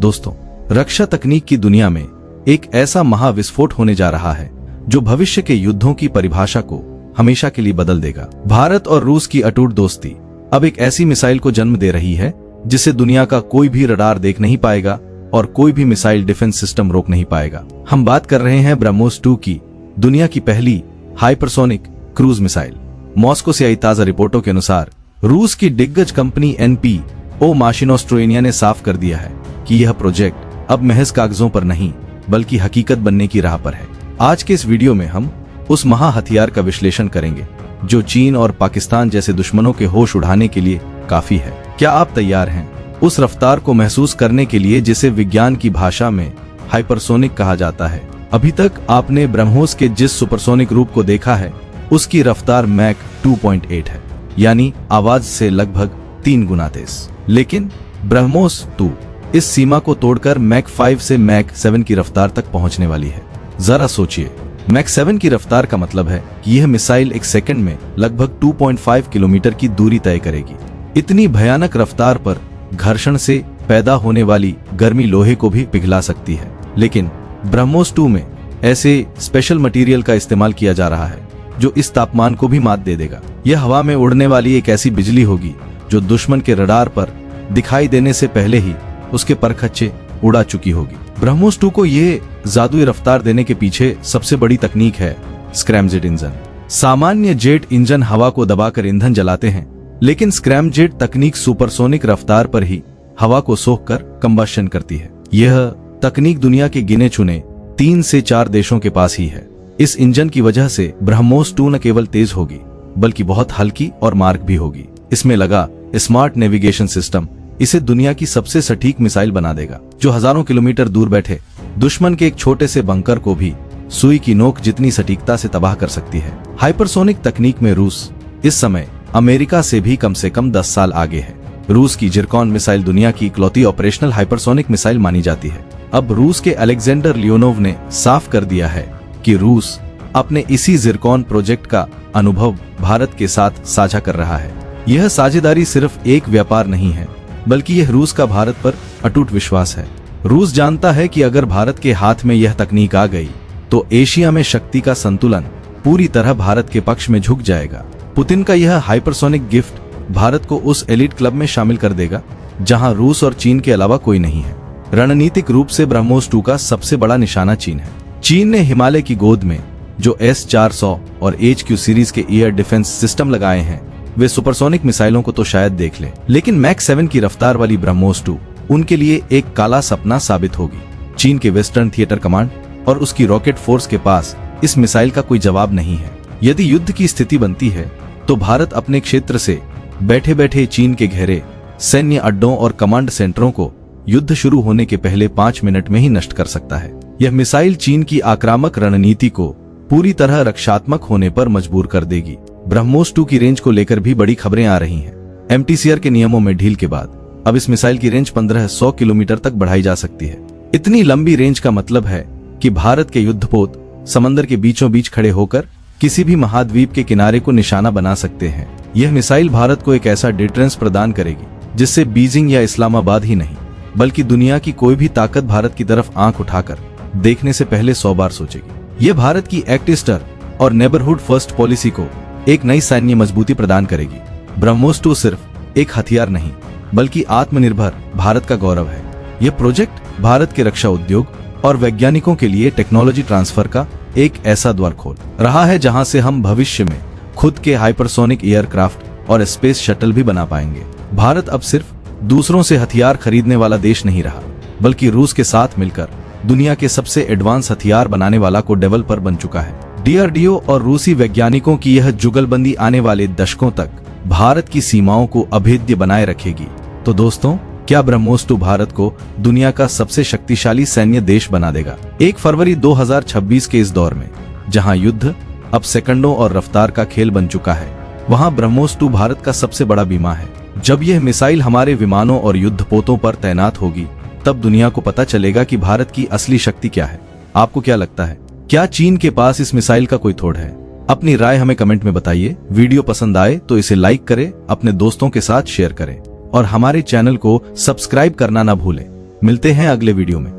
दोस्तों, रक्षा तकनीक की दुनिया में एक ऐसा महाविस्फोट होने जा रहा है जो भविष्य के युद्धों की परिभाषा को हमेशा के लिए बदल देगा। भारत और रूस की अटूट दोस्ती अब एक ऐसी मिसाइल को जन्म दे रही है जिसे दुनिया का कोई भी रडार देख नहीं पाएगा और कोई भी मिसाइल डिफेंस सिस्टम रोक नहीं पाएगा। हम बात कर रहे हैं ब्रह्मोस 2 की, दुनिया की पहली हाइपरसोनिक क्रूज मिसाइल। मॉस्को से आई ताजा रिपोर्टों के अनुसार रूस की दिग्गज कंपनी NPO माशिनोस्ट्रोएनिया ने साफ कर दिया है कि यह प्रोजेक्ट अब महज कागजों पर नहीं बल्कि हकीकत बनने की राह पर है। आज के इस वीडियो में हम उस महा हथियार का विश्लेषण करेंगे जो चीन और पाकिस्तान जैसे दुश्मनों के होश उड़ाने के लिए काफी है। क्या आप तैयार हैं उस रफ्तार को महसूस करने के लिए जिसे विज्ञान की भाषा में हाइपरसोनिक कहा जाता है? अभी तक आपने ब्रह्मोस के जिस सुपरसोनिक रूप को देखा है उसकी रफ्तार मैक 2.8 है, यानी आवाज से लगभग 3 गुना तेज। लेकिन ब्रह्मोस 2 इस सीमा को तोड़कर मैक 5 से मैक 7 की रफ्तार तक पहुंचने वाली है। जरा सोचिए, मैक 7 की रफ्तार का मतलब है कि यह मिसाइल एक सेकंड में लगभग 2.5 किलोमीटर की दूरी तय करेगी। इतनी भयानक रफ्तार पर घर्षण से पैदा होने वाली गर्मी लोहे को भी पिघला सकती है। लेकिन ब्रह्मोस 2 में ऐसे स्पेशल मटेरियल का इस्तेमाल किया जा रहा है जो इस तापमान को भी मात दे देगा। यह हवा में उड़ने वाली एक ऐसी बिजली होगी जो दुश्मन के रडार पर दिखाई देने से पहले ही उसके परखच्चे उड़ा चुकी होगी। ब्रह्मोस 2 को ये जादुई रफ्तार देने के पीछे सबसे बड़ी तकनीक है स्क्रैमजेट इंजन। सामान्य जेट इंजन हवा को दबाकर ईंधन जलाते हैं, लेकिन स्क्रैमजेट तकनीक सुपरसोनिक रफ्तार पर ही हवा को सोखकर कंबशन करती है। यह तकनीक दुनिया के गिने चुने 3 से 4 देशों के पास ही है। इस इंजन की वजह से ब्रह्मोस 2 न केवल तेज होगी बल्कि बहुत हल्की और मार्ग भी होगी। इसमें लगा स्मार्ट नेविगेशन सिस्टम इसे दुनिया की सबसे सटीक मिसाइल बना देगा, जो हजारों किलोमीटर दूर बैठे दुश्मन के एक छोटे से बंकर को भी सुई की नोक जितनी सटीकता से तबाह कर सकती है। हाइपरसोनिक तकनीक में रूस इस समय अमेरिका से भी कम से कम 10 साल आगे है। रूस की जिरकॉन मिसाइल दुनिया की इकलौती ऑपरेशनल हाइपरसोनिक मिसाइल मानी जाती है। अब रूस के अलेक्जेंडर लियोनोव ने साफ कर दिया है कि रूस अपने इसी जिरकॉन प्रोजेक्ट का अनुभव भारत के साथ साझा कर रहा है। यह साझेदारी सिर्फ एक व्यापार नहीं है बल्कि यह रूस का भारत पर अटूट विश्वास है। रूस जानता है कि अगर भारत के हाथ में यह तकनीक आ गई तो एशिया में शक्ति का संतुलन पूरी तरह भारत के पक्ष में झुक जाएगा। पुतिन का यह हाइपरसोनिक गिफ्ट भारत को उस एलिट क्लब में शामिल कर देगा जहां रूस और चीन के अलावा कोई नहीं है। रणनीतिक रूप से ब्रह्मोस 2 का सबसे बड़ा निशाना चीन है। चीन ने हिमालय की गोद में जो S-400 और HQ सीरीज के एयर डिफेंस सिस्टम लगाए हैं वे सुपरसोनिक मिसाइलों को तो शायद देख ले, लेकिन मैक 7 की रफ्तार वाली ब्रह्मोस 2 उनके लिए एक काला सपना साबित होगी। चीन के वेस्टर्न थिएटर कमांड और उसकी रॉकेट फोर्स के पास इस मिसाइल का कोई जवाब नहीं है। यदि युद्ध की स्थिति बनती है तो भारत अपने क्षेत्र से बैठे बैठे चीन के गहरे सैन्य अड्डों और कमांड सेंटरों को युद्ध शुरू होने के पहले 5 मिनट में ही नष्ट कर सकता है। यह मिसाइल चीन की आक्रामक रणनीति को पूरी तरह रक्षात्मक होने पर मजबूर कर देगी। ब्रह्मोस 2 की रेंज को लेकर भी बड़ी खबरें आ रही हैं। MTCR के नियमों में ढील के बाद अब इस मिसाइल की रेंज 1500 किलोमीटर तक बढ़ाई जा सकती है। इतनी लंबी रेंज का मतलब है कि भारत के युद्धपोत समंदर के बीचों बीच खड़े होकर किसी भी महाद्वीप के किनारे को निशाना बना सकते हैं। यह मिसाइल भारत को एक ऐसा डिटरेंस प्रदान करेगी जिससे बीजिंग या इस्लामाबाद ही नहीं बल्कि दुनिया की कोई भी ताकत भारत की तरफ आंख उठाकर देखने से पहले 100 बार सोचेगी। यह भारत की एक्ट ईस्टर और नेबरहुड फर्स्ट पॉलिसी को एक नई सैन्य मजबूती प्रदान करेगी। ब्रह्मोस 2 सिर्फ एक हथियार नहीं बल्कि आत्मनिर्भर भारत का गौरव है। यह प्रोजेक्ट भारत के रक्षा उद्योग और वैज्ञानिकों के लिए टेक्नोलॉजी ट्रांसफर का एक ऐसा द्वार खोल रहा है जहां से हम भविष्य में खुद के हाइपरसोनिक एयरक्राफ्ट और स्पेस शटल भी बना पाएंगे। भारत अब सिर्फ दूसरों से हथियार खरीदने वाला देश नहीं रहा बल्कि रूस के साथ मिलकर दुनिया के सबसे एडवांस हथियार बनाने वाला को डेवलपर बन चुका है। DRDO और रूसी वैज्ञानिकों की यह जुगलबंदी आने वाले दशकों तक भारत की सीमाओं को अभेद्य बनाए रखेगी। तो दोस्तों, क्या ब्रह्मोस 2 भारत को दुनिया का सबसे शक्तिशाली सैन्य देश बना देगा? 1 फरवरी 2026 के इस दौर में जहां युद्ध अब सेकंडों और रफ्तार का खेल बन चुका है, वहां ब्रह्मोस 2 भारत का सबसे बड़ा बीमा है। जब यह मिसाइल हमारे विमानों और युद्धपोतों पर तैनात होगी तब दुनिया को पता चलेगा कि भारत की असली शक्ति क्या है। आपको क्या लगता है, क्या चीन के पास इस मिसाइल का कोई तोड़ है? अपनी राय हमें कमेंट में बताइए। वीडियो पसंद आए तो इसे लाइक करें, अपने दोस्तों के साथ शेयर करें और हमारे चैनल को सब्सक्राइब करना ना भूलें मिलते हैं अगले वीडियो में।